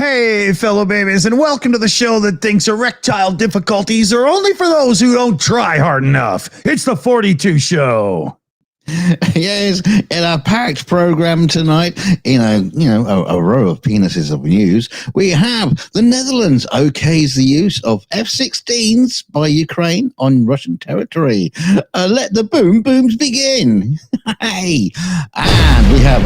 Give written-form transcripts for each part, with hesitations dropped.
Hey, fellow babies, and welcome to the show that thinks erectile difficulties are only for those who don't try hard enough. It's the 42 Show. Yes, in our packed program tonight, in a row of penises of news, we have the Netherlands okays the use of F-16s by Ukraine on Russian territory. Let the boom booms begin. Hey, and we have.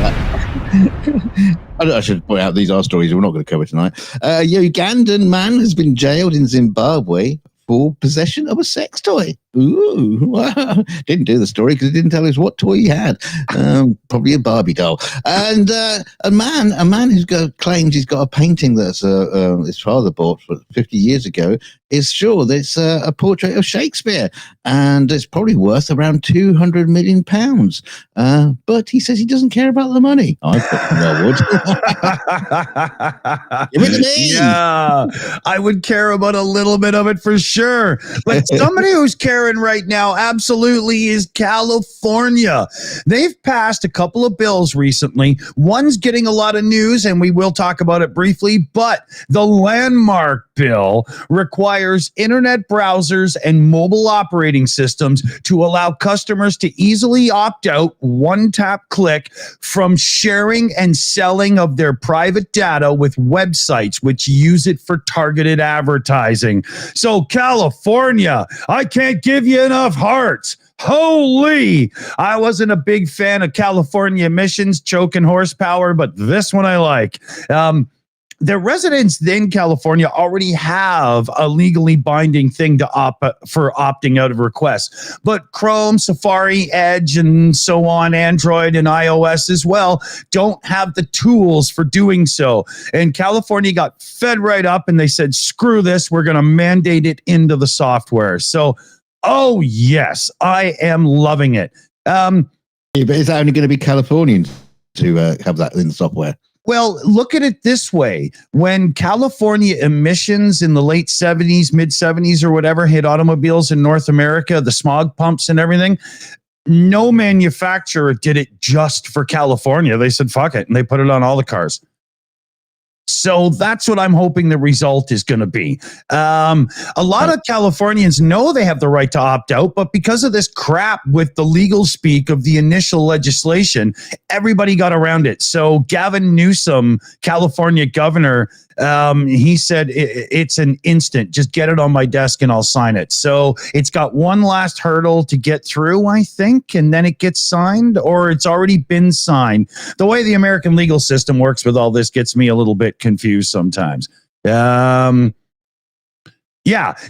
I should point out these are stories we're not going to cover tonight. A Ugandan man has been jailed in Zimbabwe for possession of a sex toy. Ooh, wow. Didn't do the story because it didn't tell us what toy he had. Probably a Barbie doll. And a man who's claims he's got a painting that's his father bought 50 years ago is sure that it's a portrait of Shakespeare, and it's probably worth around £200 million. But he says he doesn't care about the money. I would. Give it to me. Yeah, I would care about a little bit of it for sure. But somebody who's caring right now absolutely is California. They've passed a couple of bills recently. One's getting a lot of news, and we will talk about it briefly, but the landmark bill requires internet browsers and mobile operating systems to allow customers to easily opt out, one tap click, from sharing and selling of their private data with websites which use it for targeted advertising. So California, I can't give you enough hearts. Holy! I wasn't a big fan of California emissions, choking horsepower, but this one I like. The residents in California already have a legally binding thing to for opting out of requests. But Chrome, Safari, Edge, and so on, Android and iOS as well, don't have the tools for doing so. And California got fed right up and they said, screw this, we're going to mandate it into the software. So, oh yes, I am loving it. Yeah, but is that only going to be Californians to have that in the software? Well, look at it this way. When California emissions in the late 70s, mid 70s or whatever hit automobiles in North America, the smog pumps and everything, no manufacturer did it just for California. They said, fuck it. And they put it on all the cars. So that's what I'm hoping the result is going to be. A lot of Californians know they have the right to opt out, but because of this crap with the legal speak of the initial legislation, everybody got around it. So Gavin Newsom, California governor, he said it's an instant. Just get it on my desk and I'll sign it. So it's got one last hurdle to get through, I think, and then it gets signed, or it's already been signed. The way the American legal system works with all this gets me a little bit confused sometimes. Yeah,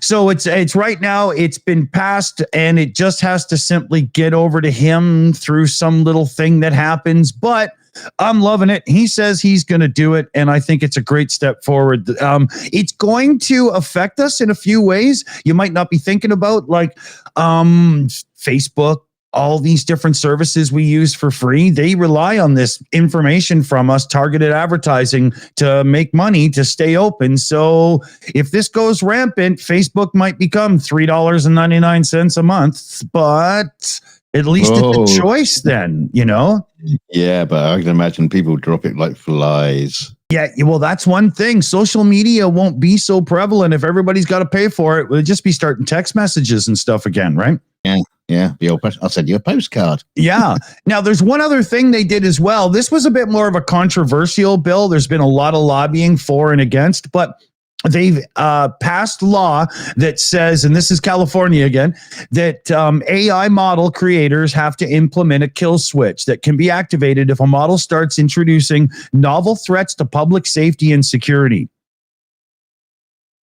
so it's right now, it's been passed, and it just has to simply get over to him through some little thing that happens, but I'm loving it. He says he's going to do it, and I think it's a great step forward. It's going to affect us in a few ways you might not be thinking about, like Facebook, all these different services we use for free. They rely on this information from us, targeted advertising, to make money, to stay open. So if this goes rampant, Facebook might become $3.99 a month, but at least it's a choice then, you know? Yeah, but I can imagine people drop it like flies. Yeah, well, that's one thing. Social media won't be so prevalent if everybody's got to pay for it. We'll just be starting text messages and stuff again, right? Yeah. I'll send you a postcard. Yeah. Now, there's one other thing they did as well. This was a bit more of a controversial bill. There's been a lot of lobbying for and against, but they've passed law that says, and this is California again, that AI model creators have to implement a kill switch that can be activated if a model starts introducing novel threats to public safety and security.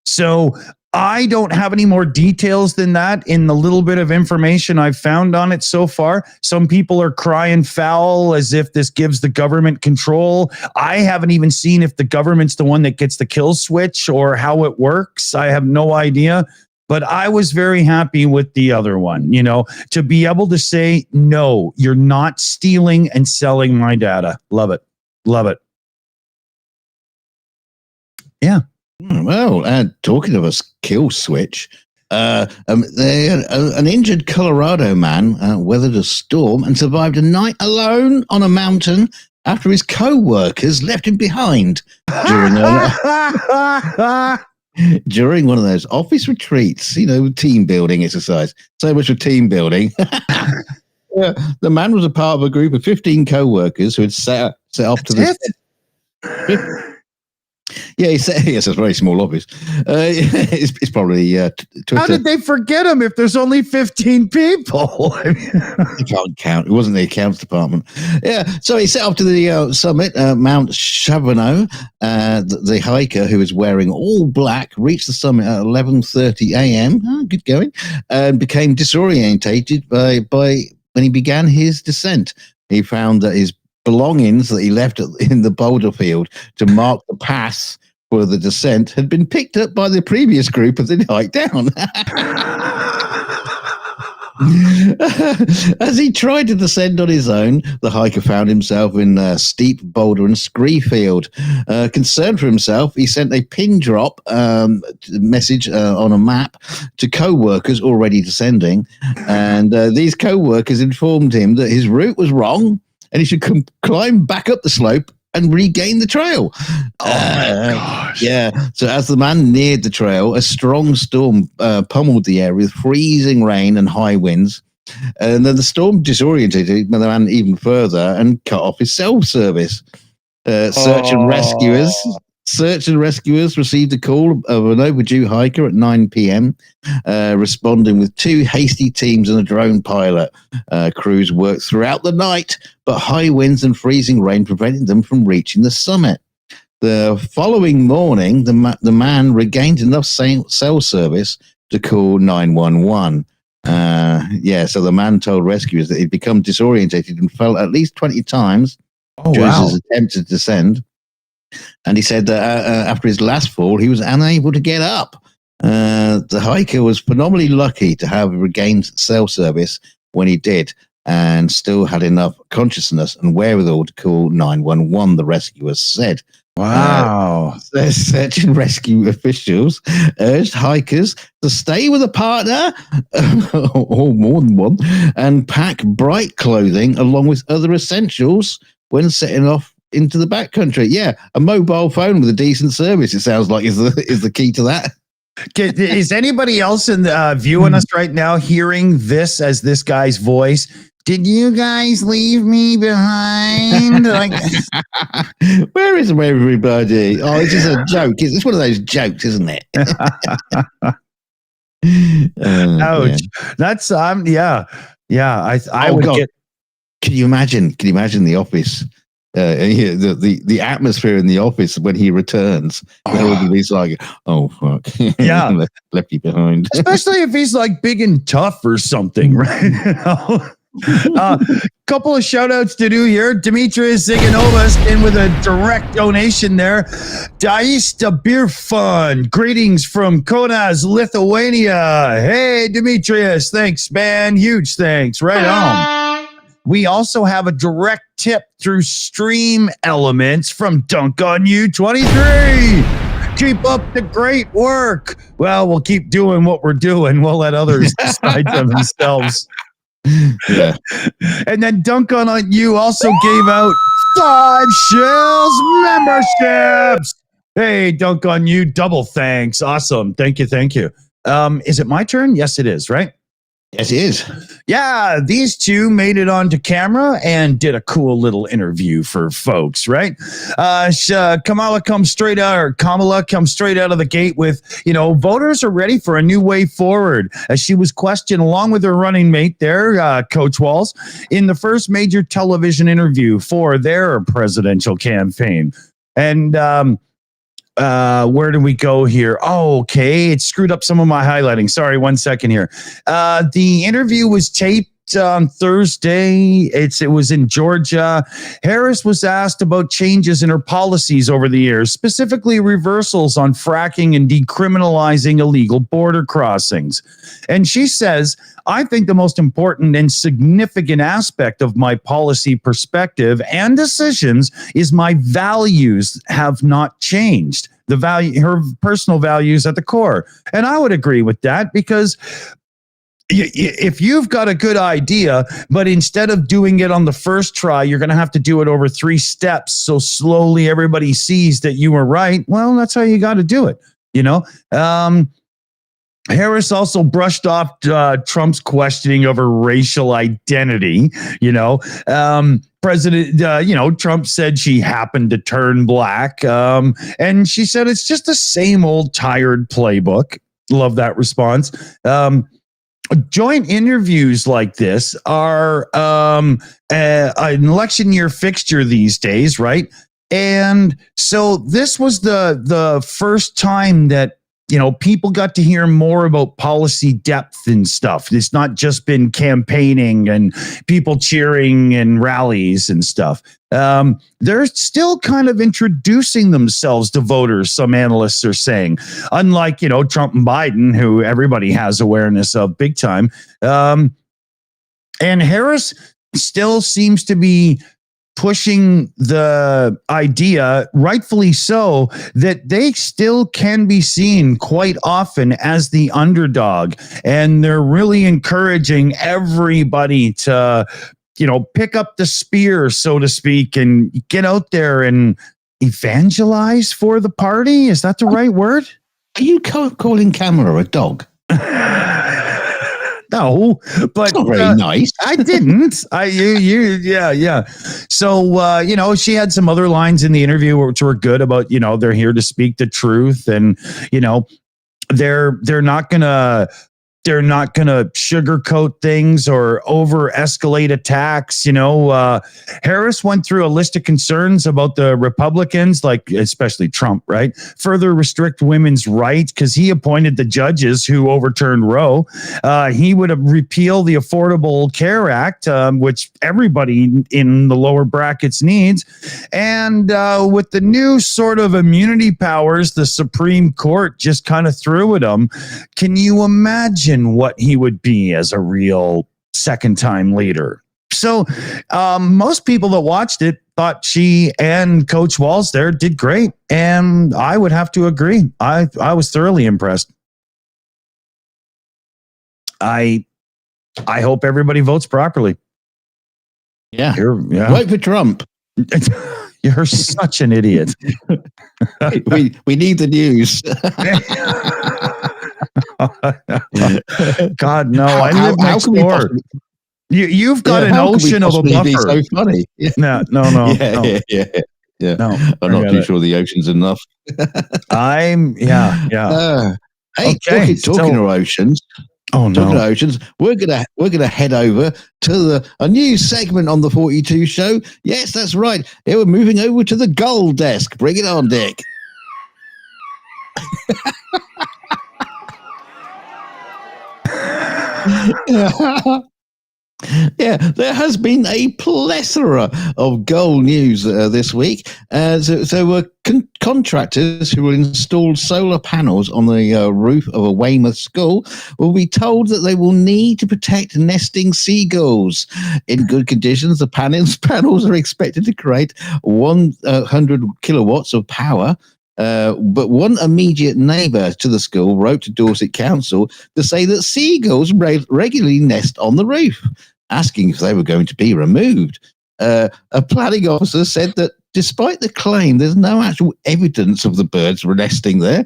So I don't have any more details than that in the little bit of information I've found on it so far. Some people are crying foul as if this gives the government control. I haven't even seen if the government's the one that gets the kill switch or how it works. I have no idea. But I was very happy with the other one, you know, to be able to say, no, you're not stealing and selling my data. Love it. Love it. Yeah. Well, talking of a kill switch, an injured Colorado man weathered a storm and survived a night alone on a mountain after his co-workers left him behind during one of those office retreats, team building exercise. So much for team building. Yeah, the man was a part of a group of 15 co-workers who had set off to the... Yeah, it's a very small office. It's probably Twitter. How did they forget him if there's only 15 people? You can't count. It wasn't the accounts department. Yeah, so he set off to the summit, Mount Chavano. The hiker, who was wearing all black, reached the summit at 11:30 a.m. Oh, good going, and became disorientated by when he began his descent. He found that his belongings that he left in the boulder field to mark the path for the descent had been picked up by the previous group as they hiked down. As he tried to descend on his own, the hiker found himself in a steep boulder and scree field. Concerned for himself, he sent a pin drop message on a map to co-workers already descending, and these co-workers informed him that his route was wrong and he should climb back up the slope and regain the trail. Oh, my gosh. Yeah. So as the man neared the trail, a strong storm pummeled the air with freezing rain and high winds. And then the storm disoriented the man even further and cut off his cell service. Search and rescuers received a call of an overdue hiker at 9 p.m., responding with 2 hasty teams and a drone pilot. Crews worked throughout the night, but high winds and freezing rain prevented them from reaching the summit. The following morning, the man regained enough cell service to call 911. So the man told rescuers that he'd become disorientated and fell at least 20 times during his attempt to descend. And he said that after his last fall, he was unable to get up. The hiker was phenomenally lucky to have regained cell service when he did, and still had enough consciousness and wherewithal to call 911, the rescuers said. Wow. Search and rescue officials urged hikers to stay with a partner, or more than one, and pack bright clothing along with other essentials when setting off into the backcountry. Yeah, a mobile phone with a decent service, it sounds like, is the key to that. Is anybody else viewing us right now hearing this as this guy's voice? Did you guys leave me behind? Where is everybody? Oh, it's just a joke. It's one of those jokes, isn't it? Ouch. Yeah. That's yeah. I would get. Can you imagine the office? The atmosphere in the office when he returns. He's like, oh fuck, yeah, left you behind. Especially if he's like big and tough or something, right? Couple of shout outs to do here. Demetrius Ziganovas in with a direct donation there. Daista Beer Fund. Greetings from Kaunas, Lithuania. Hey, Demetrius. Thanks, man. Huge thanks. Right on. We also have a direct tip through Stream Elements from Dunk on You 23. Keep up the great work. Well, we'll keep doing what we're doing. We'll let others decide for themselves. Yeah. And then Dunk on You also gave out 5 Shills memberships. Hey, Dunk on You, double thanks. Awesome. Thank you. Is it my turn? Yes, it is, right? Yes, it is. Yeah, these two made it onto camera and did a cool little interview for folks, right? Kamala comes straight out of the gate with, voters are ready for a new way forward, as she was questioned along with her running mate there, Coach Walls, in the first major television interview for their presidential campaign. And where do we go here? Oh, okay. It screwed up some of my highlighting. Sorry, 1 second here. The interview was taped on Thursday. It was in Georgia. Harris was asked about changes in her policies over the years, specifically reversals on fracking and decriminalizing illegal border crossings. And she says, I think the most important and significant aspect of my policy perspective and decisions is my values have not changed. Her personal values at the core. And I would agree with that because if you've got a good idea, but instead of doing it on the first try, you're going to have to do it over 3 steps. So slowly everybody sees that you were right. Well, that's how you got to do it. Harris also brushed off Trump's questioning of her racial identity. President, Trump said she happened to turn black. And she said it's just the same old tired playbook. Love that response. Joint interviews like this are an election year fixture these days, right? And so this was the first time that people got to hear more about policy depth and stuff. It's not just been campaigning and people cheering and rallies and stuff. They're still kind of introducing themselves to voters, some analysts are saying, unlike, Trump and Biden, who everybody has awareness of big time. And Harris still seems to be pushing the idea, rightfully so, that they still can be seen quite often as the underdog. And they're really encouraging everybody to, pick up the spear, so to speak, and get out there and evangelize for the party. Is that the right word? Are you calling Kamala a dog? No, but not very nice. I didn't. Yeah. So, she had some other lines in the interview which were good about, they're here to speak the truth, and they're not gonna sugarcoat things or over escalate attacks. Harris went through a list of concerns about the Republicans, like especially Trump, right? Further restrict women's rights because he appointed the judges who overturned Roe. He would repeal the Affordable Care Act, which everybody in the lower brackets needs. And with the new sort of immunity powers the Supreme Court just kind of threw at him, can you imagine what he would be as a real second-time leader? So most people that watched it thought she and Coach Walz there did great, and I would have to agree. I was thoroughly impressed. I hope everybody votes properly. Yeah. Vote for Trump. You're such an idiot. we need the news. God, no! I live next door. You've got an ocean of a buffer. So funny. No. Yeah. No, I'm not too sure the ocean's enough. Hey, okay, talking of oceans. Oh no! Talking of oceans, we're gonna head over to a new segment on the 42 show. Yes, that's right. Yeah, we're moving over to the gold desk. Bring it on, Dick. Yeah, there has been a plethora of goal news this week. So contractors who will install solar panels on the roof of a Weymouth school will be told that they will need to protect nesting seagulls. In good conditions, the panels are expected to create 100 kilowatts of power. But one immediate neighbour to the school wrote to Dorset Council to say that seagulls regularly nest on the roof, asking if they were going to be removed. A planning officer said that despite the claim, there's no actual evidence of the birds nesting there,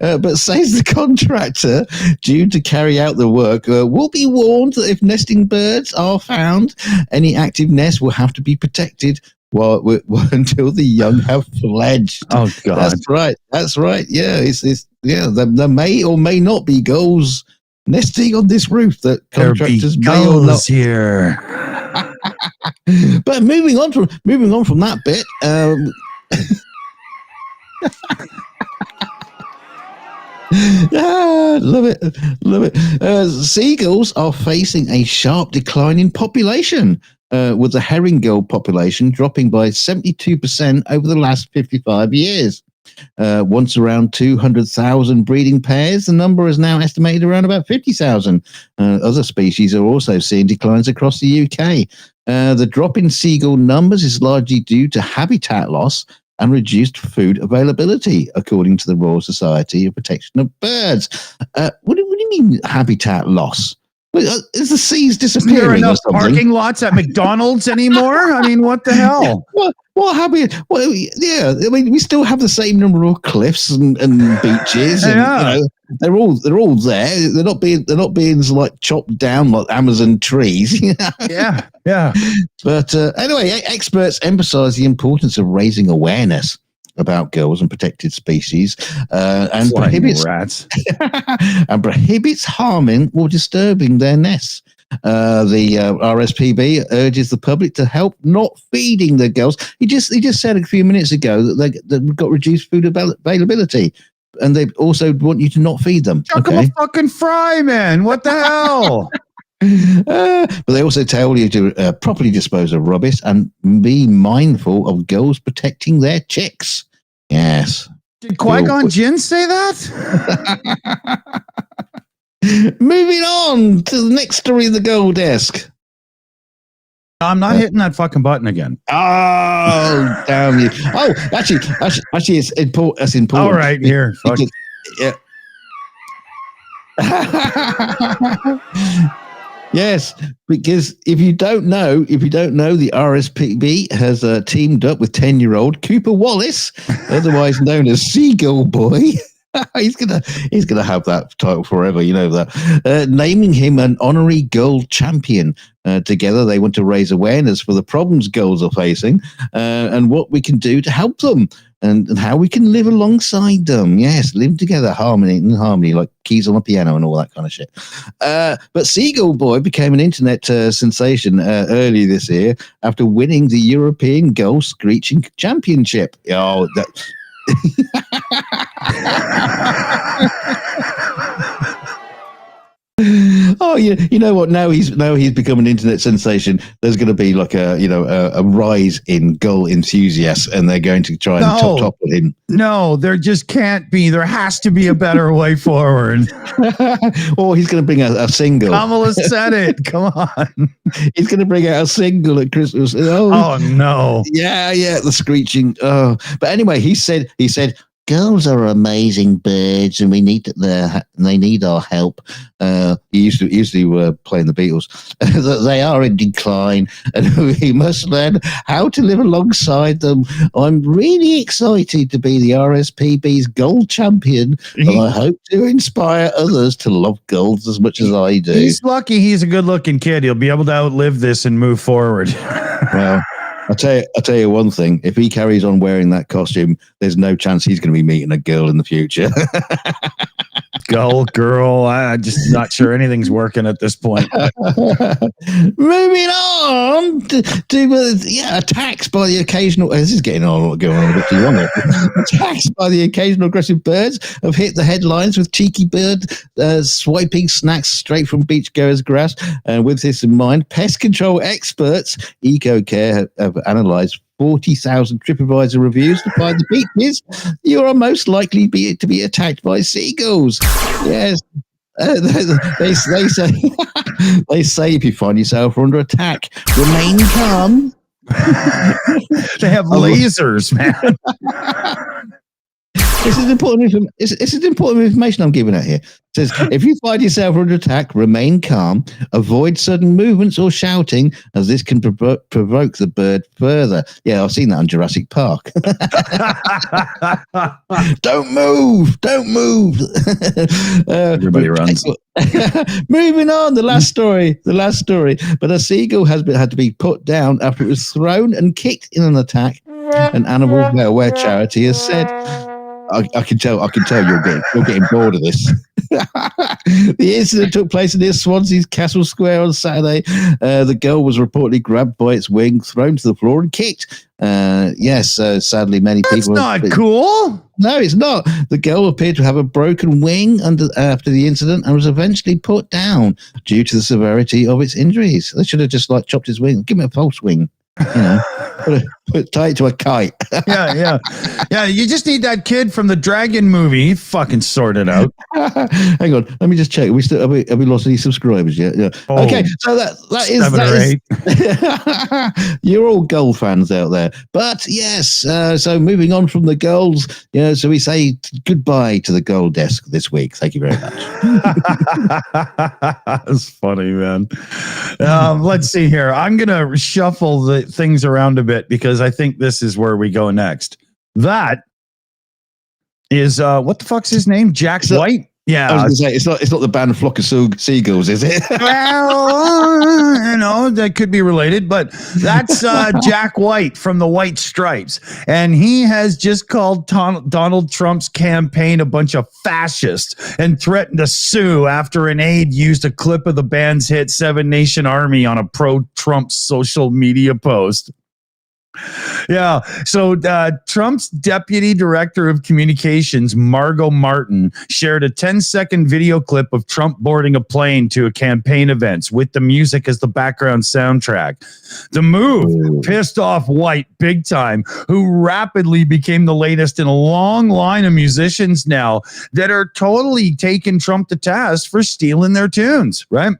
but says the contractor due to carry out the work will be warned that if nesting birds are found, any active nest will have to be protected until the young have fledged. Oh God, that's right. Yeah, there may or may not be gulls nesting on this roof that contractors may or not here. But moving on from that bit. Love it. Seagulls are facing a sharp decline in population, with the herring gull population dropping by 72% over the last 55 years. Once around 200,000 breeding pairs, the number is now estimated around about 50,000. Other species are also seeing declines across the UK. The drop in seagull numbers is largely due to habitat loss and reduced food availability, according to the Royal Society of Protection of Birds. What do you mean habitat loss? Is the seas Isn't there disappearing or enough something? parking lots at McDonald's anymore? I mean, what the hell? What happened? Well, yeah, I mean, we still have the same number of cliffs and beaches, and Yeah. they're all there. They're not being like chopped down like Amazon trees. Yeah, yeah. But anyway, experts emphasize the importance of raising awareness about gulls and protected species, and Flying rats. prohibits harming or disturbing their nests. The RSPB urges the public to help not feeding the gulls. He just said a few minutes ago that they've got reduced food availability, and they also want you to not feed them. Chuck them a fucking fry, man. What the hell? But they also tell you to properly dispose of rubbish and be mindful of gulls protecting their chicks. Yes. Did Qui-Gon Jinn say that? Moving on to the next story of the Gull Desk. I'm not hitting that fucking button again. Oh, damn you. Oh, actually, it's important. That's important. All right, here. Fuck. Yeah. Yes, because if you don't know, the RSPB has teamed up with 10-year-old Cooper Wallace, otherwise known as Seagull Boy. He's gonna have that title forever, you know that. Naming him an honorary gull champion. Together, they want to raise awareness for the problems gulls are facing, and what we can do to help them, and how we can live alongside them. Yes, live together, harmony, like keys on a piano and all that kind of shit. But Seagull Boy became an internet sensation early this year after winning the European Gull Screeching Championship. Oh, that. Oh, you know what? Now he's become an internet sensation. There's going to be like a rise in gull enthusiasts, and they're going to try and top him. No, there just can't be. There has to be a better way forward. Or he's going to bring out a single. Kamala said it. Come on. He's going to bring out a single at Christmas. Oh no. Yeah, the screeching. Oh, but anyway, he said. Gulls are amazing birds, and they need our help. He used to play in the Beatles. They are in decline, and we must learn how to live alongside them. I'm really excited to be the RSPB's gull champion, and I hope to inspire others to love gulls as much as I do. He's lucky he's a good-looking kid. He'll be able to outlive this and move forward. Well, I'll tell you one thing. If he carries on wearing that costume, there's no chance he's going to be meeting a girl in the future. Gull girl. I'm just not sure anything's working at this point. Moving on to attacks by the occasional. This is going on a bit too long. Attacks by the occasional aggressive birds have hit the headlines, with cheeky bird swiping snacks straight from beachgoers' grass. And with this in mind, pest control experts EcoCare have analysed 40,000 TripAdvisor reviews to find the beaches you are most likely to be attacked by seagulls. Yes. They say if you find yourself under attack, remain calm. They have lasers, man. This is important information I'm giving out here. It says, if you find yourself under attack, remain calm, avoid sudden movements or shouting, as this can provoke the bird further. Yeah, I've seen that on Jurassic Park. Don't move. Everybody runs. Moving on, the last story. But a seagull had to be put down after it was thrown and kicked in an attack. An animal welfare charity has said. I can tell you're getting bored of this. The incident took place near Swansea's Castle Square on Saturday. The girl was reportedly grabbed by its wing, thrown to the floor, and kicked. Sadly, many people. That's not cool. No, it's not. The girl appeared to have a broken wing after the incident and was eventually put down due to the severity of its injuries. They should have just chopped his wing. Give me a false wing. You know, tie it to a kite. Yeah. You just need that kid from the Dragon movie. He fucking sort it out. Hang on, let me just check. Have we lost any subscribers yet? Yeah. Oh, okay, so that is 7 or 8. You're all Gull fans out there, but yes. So moving on from the Gulls, so we say goodbye to the Gull desk this week. Thank you very much. That's funny, man. Let's see here. I'm gonna shuffle the things around a bit because I think this is where we go next. That is what the fuck's his name? Jack White? Yeah. I was going to say, it's not the band Flock of Seagulls, is it? Well, that could be related, but that's Jack White from the White Stripes. And he has just called Donald Trump's campaign a bunch of fascists and threatened to sue after an aide used a clip of the band's hit Seven Nation Army on a pro-Trump social media post. Yeah. So Trump's deputy director of communications, Margot Martin, shared a 10-second video clip of Trump boarding a plane to a campaign event with the music as the background soundtrack. The move pissed off White big time, who rapidly became the latest in a long line of musicians now that are totally taking Trump to task for stealing their tunes, right?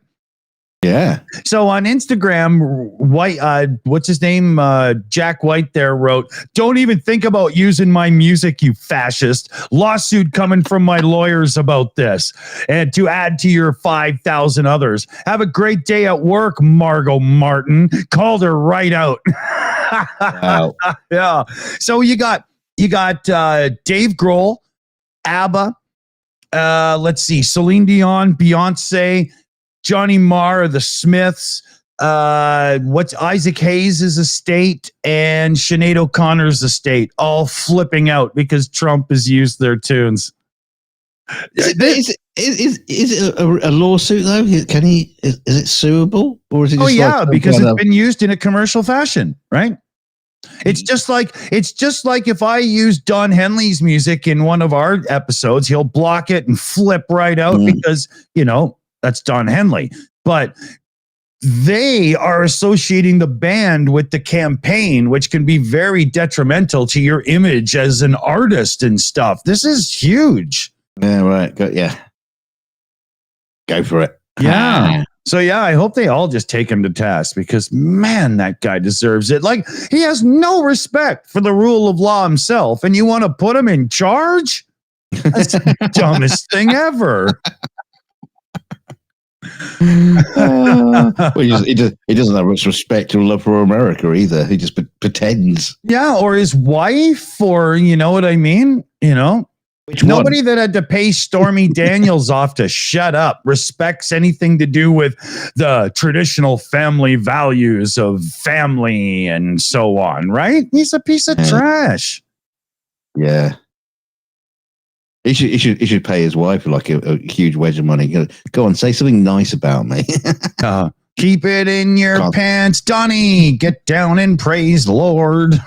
Yeah. So on Instagram, White, what's his name? Jack White there wrote, "Don't even think about using my music, you fascist. Lawsuit coming from my lawyers about this." And to add to your 5,000 others, "Have a great day at work, Margot Martin." Called her right out. Wow. Yeah. So you got Dave Grohl, ABBA, let's see, Celine Dion, Beyonce, Johnny Marr, the Smiths, what's Isaac Hayes' estate, and Sinead O'Connor's estate, all flipping out because Trump has used their tunes. Is it a lawsuit though? Can he? Is it suable, or is it? Just Because it's been used in a commercial fashion, right? It's just like if I use Don Henley's music in one of our episodes, he'll block it and flip right out because that's Don Henley. But they are associating the band with the campaign, which can be very detrimental to your image as an artist and stuff. This is huge. Yeah, right. Go for it. Yeah. So, I hope they all just take him to task because, man, that guy deserves it. Like, he has no respect for the rule of law himself, and you want to put him in charge? That's the dumbest thing ever. He doesn't have much respect or love for America either. He just pretends. Yeah, or his wife, or you know what I mean? Nobody that had to pay Stormy Daniels off to shut up respects anything to do with the traditional family values of family and so on, right? He's a piece of trash. Yeah. He should pay his wife like a huge wedge of money. Go on, say something nice about me. Keep it in your pants, Donnie. Get down and praise the Lord.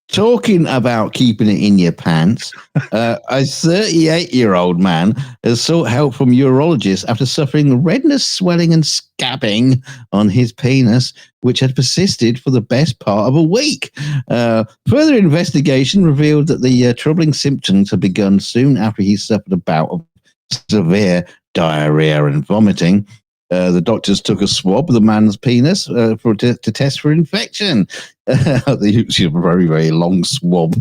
Talking about keeping it in your pants, a 38-year-old man has sought help from urologists after suffering redness, swelling, and scabbing on his penis, which had persisted for the best part of a week. Further investigation revealed that the troubling symptoms had begun soon after he suffered a bout of severe diarrhea and vomiting. The doctors took a swab of the man's penis to test for infection. They used a very, very long swab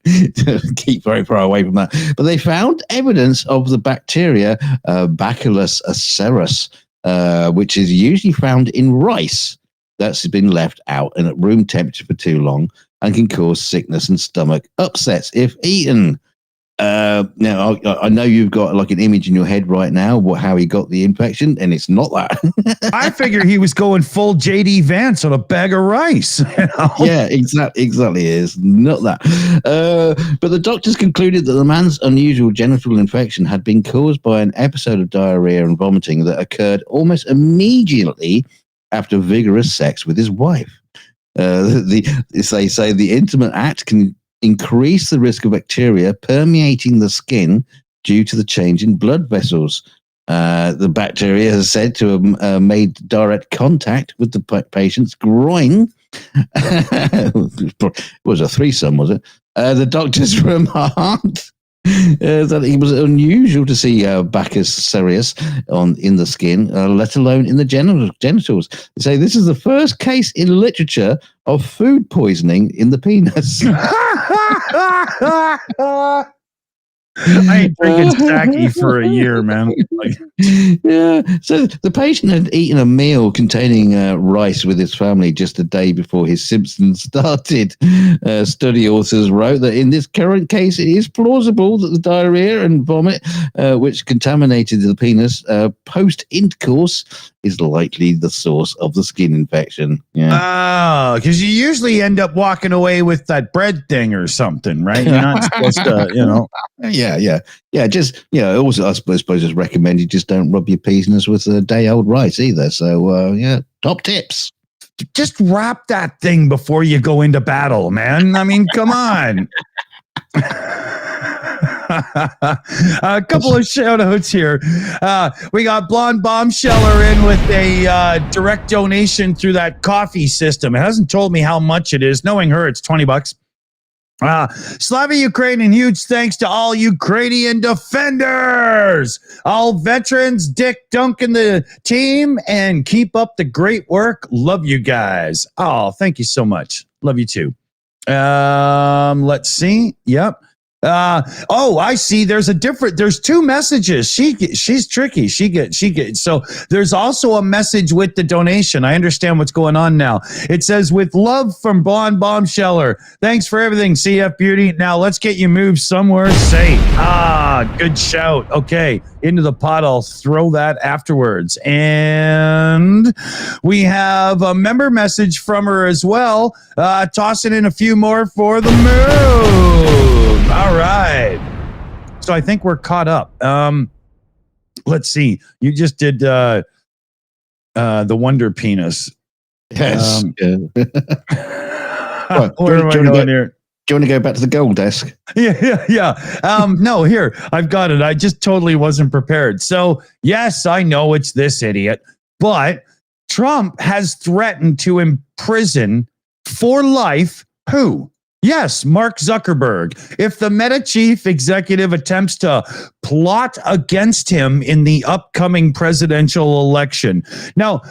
to keep very far away from that. But they found evidence of the bacteria Bacillus cereus, which is usually found in rice that's been left out and at room temperature for too long and can cause sickness and stomach upsets if eaten. Now, I know you've got like an image in your head right now how he got the infection, and it's not that. I figure he was going full JD Vance on a bag of rice. Yeah, exactly. It's not that. But the doctors concluded that the man's unusual genital infection had been caused by an episode of diarrhea and vomiting that occurred almost immediately after vigorous sex with his wife. They say the intimate act can increase the risk of bacteria permeating the skin due to the change in blood vessels. The bacteria is said to have made direct contact with the patient's groin. It was a threesome, was it? The doctors remarked that it was unusual to see Bacchus cereus in the skin, let alone in the genitals. They say this is the first case in literature of food poisoning in the penis. I ain't drinking sake for a year, man. Yeah. So the patient had eaten a meal containing rice with his family just a day before his Simpsons started. Study authors wrote that in this current case, it is plausible that the diarrhea and vomit, which contaminated the penis post-intercourse, is likely the source of the skin infection. Yeah. Oh, because you usually end up walking away with that bread thing or something, right? You're not supposed to, Yeah. Just, also, I suppose it's recommended just don't rub your penis with day-old rice either. So, top tips. Just wrap that thing before you go into battle, man. I mean, come on. A couple of shout outs here. We got Blonde Bombsheller in with a direct donation through that coffee system. It hasn't told me how much it is. Knowing her, it's $20. Slava Ukraine, and huge thanks to all Ukrainian defenders, all veterans, Dick Duncan, the team, and keep up the great work. Love you guys. Oh, thank you so much. Love you too. Let's see. Yep. I see. There's two messages. She's tricky. She gets. So there's also a message with the donation. I understand what's going on now. It says, with love from Blonde Bombsheller. Thanks for everything, CF Beauty. Now let's get you moved somewhere safe. Good shout. Okay. Into the pot. I'll throw that afterwards. And we have a member message from her as well. Tossing in a few more for the move. All right. So I think we're caught up. Let's see. You just did the Wonder Penis. Yes. Where am I going here? Do you want to go back to the gold desk? Yeah. No, here. I've got it. I just totally wasn't prepared. So, yes, I know it's this idiot, but Trump has threatened to imprison for life who? Yes, Mark Zuckerberg. If the Meta chief executive attempts to plot against him in the upcoming presidential election. Now,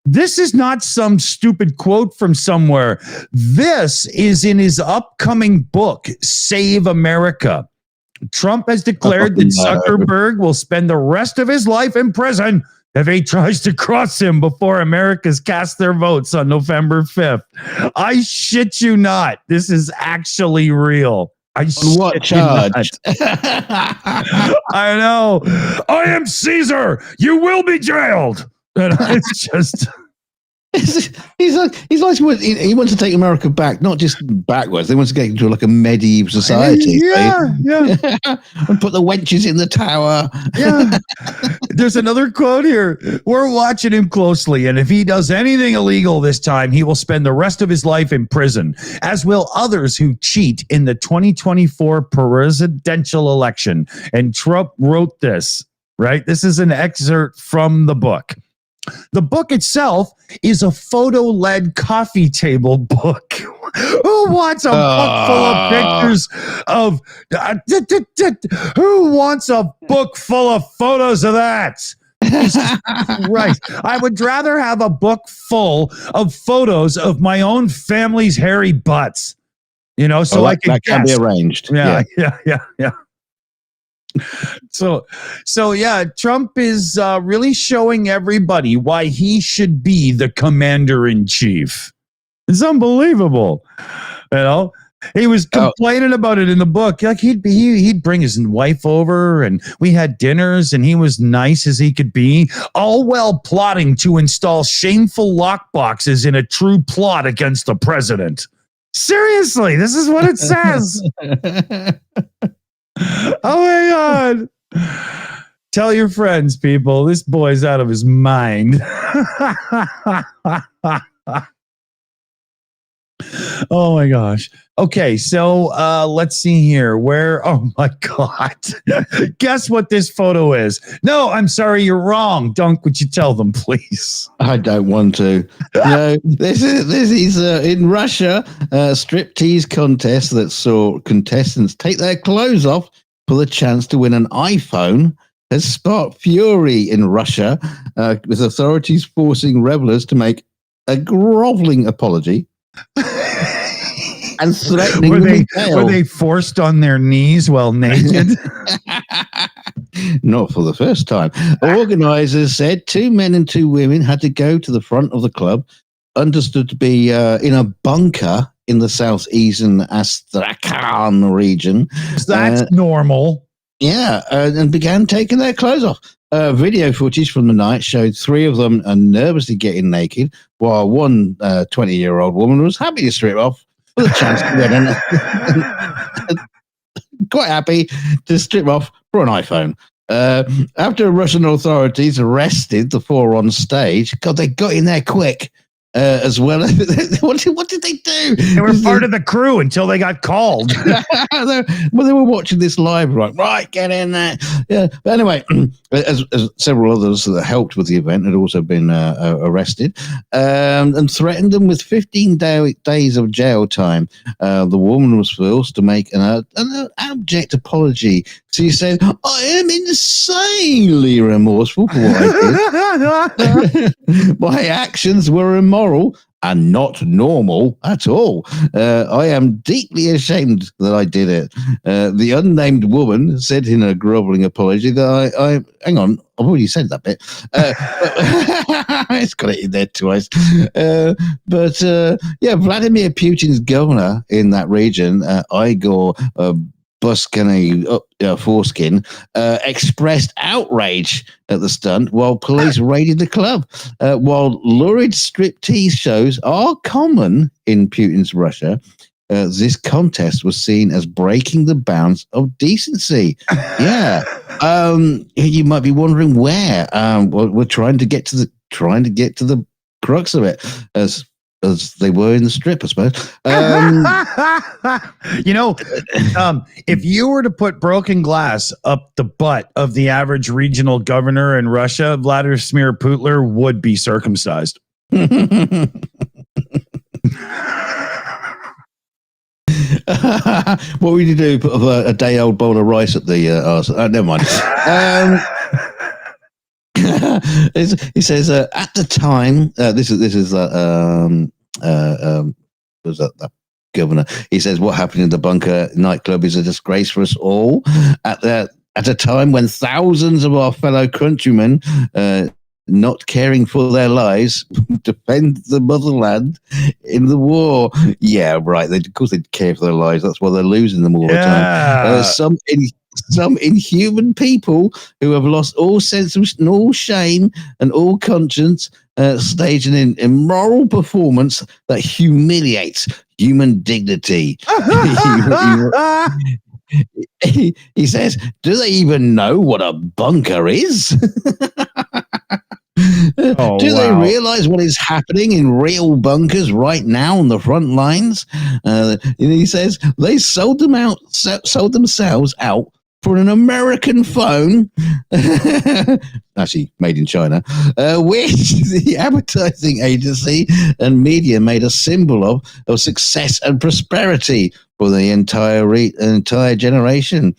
this is not some stupid quote from somewhere. This is in his upcoming book, Save America. Trump has declared that Zuckerberg will spend the rest of his life in prison if he tries to cross him before Americans cast their votes on November 5th. I shit you not. This is actually real. What charge? I know. I am Caesar. You will be jailed. And it's just... He's like he wants to take America back, not just backwards. They want to get into like a medieval society. Yeah. And put the wenches in the tower. Yeah. There's another quote here. We're watching him closely, and if he does anything illegal this time, he will spend the rest of his life in prison, as will others who cheat in the 2024 presidential election. And Trump wrote this, right? This is an excerpt from the book. The book itself is a photo-led coffee table book. Who wants a book full of pictures of... who wants a book full of photos of that? Right. I would rather have a book full of photos of my own family's hairy butts. So I can that can be arranged. Yeah. So yeah, Trump is really showing everybody why he should be the commander-in-chief. It's unbelievable. He was complaining about it in the book. Like he'd bring his wife over and we had dinners and he was nice as he could be, all while plotting to install shameful lock boxes in a true plot against the president. Seriously, this is what it says. Oh my God. Tell your friends, people. This boy's out of his mind. Oh my gosh. Okay, so let's see here. Where? Oh my God! Guess what this photo is? No, I'm sorry, you're wrong. Dunk, would you tell them, please? I don't want to. No, this is in Russia, a striptease contest that saw contestants take their clothes off for the chance to win an iPhone has sparked fury in Russia, with authorities forcing revelers to make a groveling apology and threatening were they forced on their knees while naked? Not for the first time. Organisers said 2 men and 2 women had to go to the front of the club, understood to be in a bunker in the southeastern Astrakhan region. That's normal. Yeah, and began taking their clothes off. Video footage from the night showed 3 of them nervously getting naked, while one 20-year-old woman was happy to strip off for the chance to win quite happy to strip off for an iPhone. After Russian authorities arrested the 4 on stage, God, they got in there quick. As well, what did they do? They were part of the crew until they got called. They were watching this live, right, get in there. Yeah, but anyway, as several others that helped with the event had also been arrested and threatened them with 15 days of jail time. The woman was forced to make an abject apology. So you said, I am insanely remorseful for what I did. My actions were immoral and not normal at all. I am deeply ashamed that I did it. The unnamed woman said in a groveling apology that I hang on, I've already said that bit. It's got it in there twice. Yeah, Vladimir Putin's governor in that region, Igor Foreskin, expressed outrage at the stunt while police raided the club. While lurid striptease shows are common in Putin's Russia, this contest was seen as breaking the bounds of decency. Yeah, you might be wondering where. We're trying to get to the crux of it, as they were in the strip, I suppose. If you were to put broken glass up the butt of the average regional governor in Russia, Vladimir Putin would be circumcised. What would you do? Put a day-old bowl of rice at the arse? Never mind. He says at the time, this is was that governor. He says what happened in the bunker nightclub is a disgrace for us all. At a time when thousands of our fellow countrymen, not caring for their lives, defend the motherland in the war. Yeah, right. Of course, they care for their lives. That's why they're losing them all the time. Some inhuman people who have lost all sense of all shame and all conscience stage an immoral performance that humiliates human dignity. He says, do they even know what a bunker is? Do they realize what is happening in real bunkers right now on the front lines? He says they sold themselves out for an American phone, actually made in China, which the advertising agency and media made a symbol of success and prosperity for the entire generation.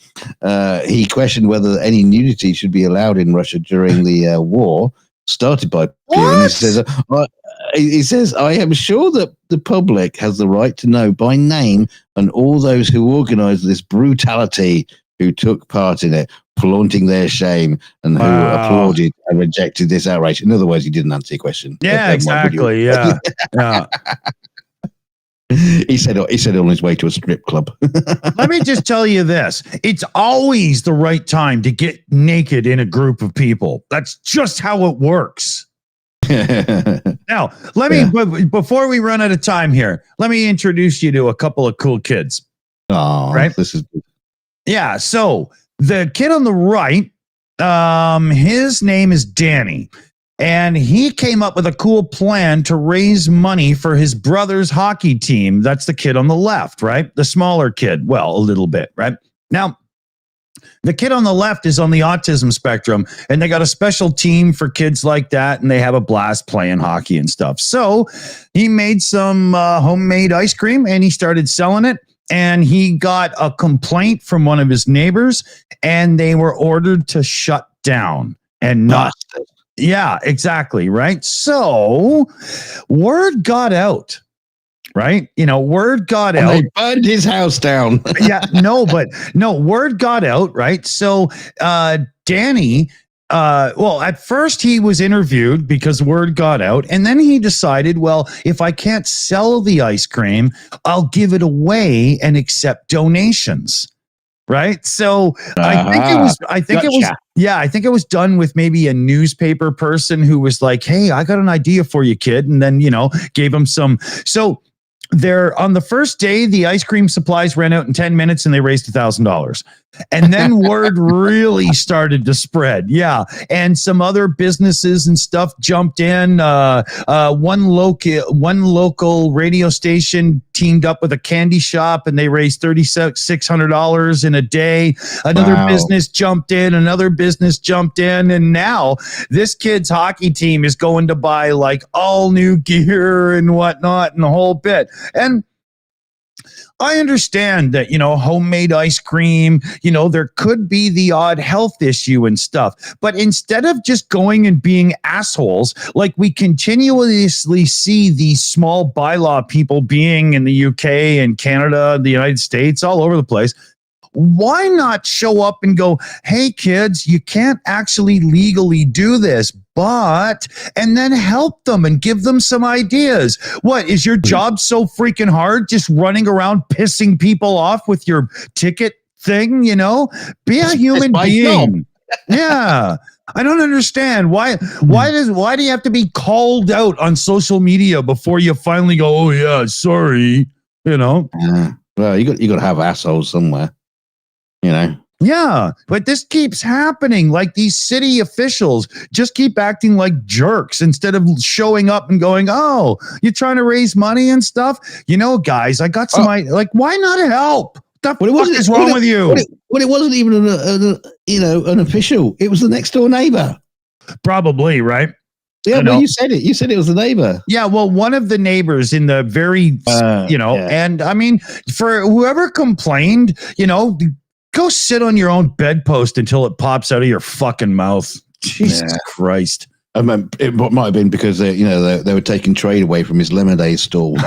He questioned whether any nudity should be allowed in Russia during the war started by Putin. He says, I am sure that the public has the right to know by name and all those who organized this brutality, who took part in it, flaunting their shame, and who applauded and rejected this outrage. In other words, he didn't answer your question. Yeah, exactly. Yeah. He said on his way to a strip club. Let me just tell you this. It's always the right time to get naked in a group of people. That's just how it works. Now, before we run out of time here, let me introduce you to a couple of cool kids. Oh, right? This is good. Yeah, so the kid on the right, his name is Danny. And he came up with a cool plan to raise money for his brother's hockey team. That's the kid on the left, right? The smaller kid. Well, a little bit, right? Now, the kid on the left is on the autism spectrum, and they got a special team for kids like that, and they have a blast playing hockey and stuff. So he made some homemade ice cream, and he started selling it. And he got a complaint from one of his neighbors, and they were ordered to shut down and not. Yeah, exactly. Right. So word got out. Right. Word got out. They burned his house down. Word got out. Right. So Danny, at first he was interviewed because word got out, and then he decided, well, if I can't sell the ice cream, I'll give it away and accept donations. Right. So I think it was done with maybe a newspaper person who was like, hey, I got an idea for you, kid. And then, gave him some. So there on the first day, the ice cream supplies ran out in 10 minutes and they raised $1,000. And then word really started to spread. Yeah. And some other businesses and stuff jumped in. One local radio station teamed up with a candy shop and they raised $3,600 in a day. Another business jumped in. And now this kid's hockey team is going to buy like all new gear and whatnot and the whole bit. And I understand that, homemade ice cream, there could be the odd health issue and stuff. But instead of just going and being assholes, like we continuously see these small bylaw people being in the UK and Canada, the United States, all over the place, why not show up and go, hey, kids, you can't actually legally do this, and then help them and give them some ideas. What is your job so freaking hard? Just running around pissing people off with your ticket thing, Be a human being. Yeah. I don't understand why do you have to be called out on social media before you finally go, oh yeah, sorry, Well, you got to have assholes somewhere. Yeah, but this keeps happening. Like these city officials just keep acting like jerks instead of showing up and going, oh, you're trying to raise money and stuff? Guys, I got some why not help? What the fuck is wrong with you? It wasn't even an official. It was the next door neighbor. Probably, right? Yeah, well, you said it. You said it was the neighbor. Yeah, well, one of the neighbors in the very, and I mean, for whoever complained, go sit on your own bedpost until it pops out of your fucking mouth. Jesus Christ. I mean, it might have been because they were taking trade away from his lemonade stall.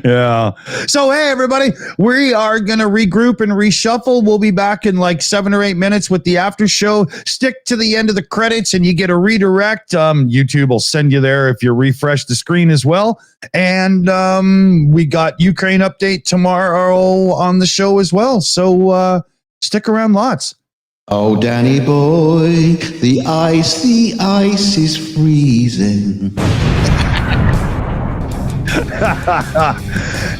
Yeah. So, hey, everybody, we are going to regroup and reshuffle. We'll be back in like 7 or 8 minutes with the after show. Stick to the end of the credits and you get a redirect. YouTube will send you there if you refresh the screen as well. And we got Ukraine update tomorrow on the show as well. So stick around lots. Oh, Danny boy, the ice is freezing.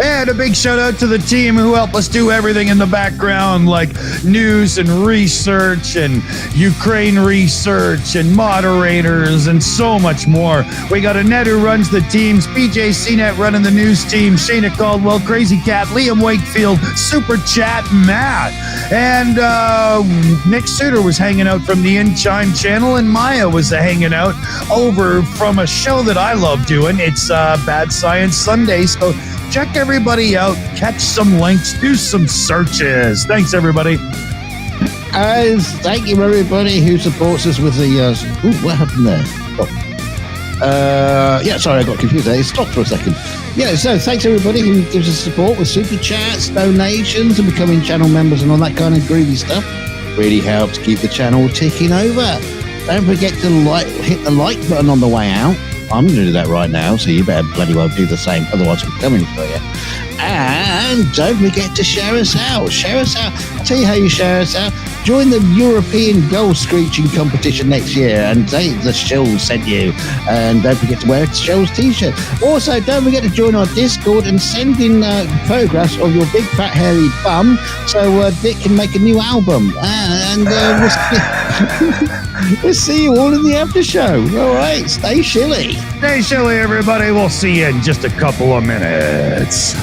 And a big shout out to the team who help us do everything in the background, like news and research and Ukraine research and moderators and so much more. We got Annette who runs the teams, PJ CNET running the news team, Shayna Caldwell, Crazy Cat, Liam Wakefield, Super Chat, Matt, and Nick Suter was hanging out from the InChime channel, and Maya was hanging out over from a show that I love doing. It's Bad Science Sunday, so check everybody out, catch some links, do some searches. Thanks, everybody. Thank you, everybody who supports us with the... what happened there? Sorry, I got confused there. It stopped for a second. Yeah, so thanks, everybody who gives us support with super chats, donations, and becoming channel members and all that kind of groovy stuff. Really helps keep the channel ticking over. Don't forget to hit the like button on the way out. I'm going to do that right now, so you better bloody well do the same, otherwise we're coming for you. And don't forget to share us out. Share us out. tell you how you share us out. Join the European goal screeching competition next year and say the Shills sent you. And don't forget to wear a Shills t-shirt. Also, don't forget to join our Discord and send in photographs of your big fat hairy bum so Dick can make a new album. And we'll see you all in the after show. All right, stay shilly. Stay chilly, everybody. We'll see you in just a couple of minutes.